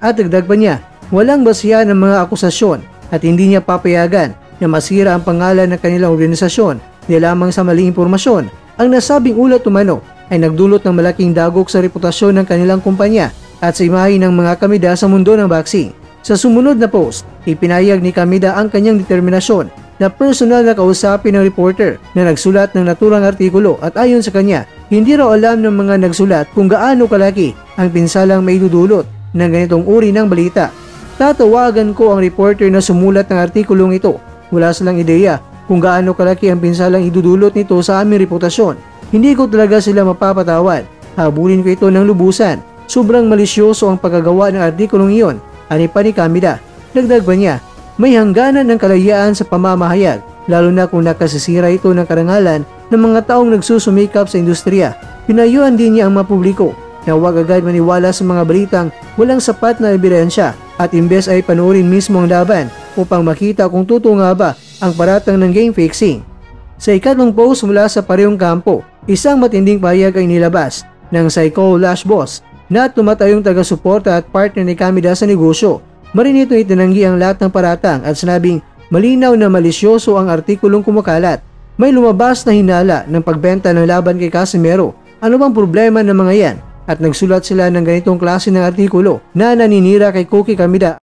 At dagdag pa niya, walang basihan ng mga akusasyon at hindi niya papayagan na masira ang pangalan ng kanilang organisasyon di lamang sa maling impormasyon. Ang nasabing ulat umano ay nagdulot ng malaking dagok sa reputasyon ng kanilang kumpanya at sa imahe ng mga kamida sa mundo ng boxing. Sa sumunod na post, ipinahayag ni Kamida ang kanyang determinasyon na personal na kausapin ng reporter na nagsulat ng naturang artikulo at ayon sa kanya, hindi raw alam ng mga nagsulat kung gaano kalaki ang pinsalang maidudulot ng ganitong uri ng balita. Tatawagan ko ang reporter na sumulat ng artikulong ito. Wala silang ideya kung gaano kalaki ang pinsalang idudulot nito sa aming reputasyon. Hindi ko talaga sila mapapatawad. Habulin ko ito ng lubusan. Sobrang malisyoso ang pagkagawa ng artikulong iyon, ani pa ni Kamida. Dagdag pa niya, may hangganan ng kalayaan sa pamamahayag, lalo na kung nakasisira ito ng karangalan ng mga taong nagsusumikap sa industriya. Pinayuhan din niya ang mapubliko na huwag agad maniwala sa mga balitang walang sapat na ebidensya at imbes ay panoorin mismo ang laban upang makita kung totoo nga ba ang paratang ng game fixing. Sa ikatlong post mula sa parehong kampo, isang matinding pahayag ay nilabas ng Psycho Lash Boss na tumatayong taga-suporta at partner ni Kamida sa negosyo. Marinito itinanggi ang lahat ng paratang at sinabing malinaw na malisyoso ang artikulong kumakalat. May lumabas na hinala ng pagbenta ng laban kay Casimero. Ano bang problema ng mga yan? At nagsulat sila ng ganitong klase ng artikulo na naninira kay Cookie Kamida.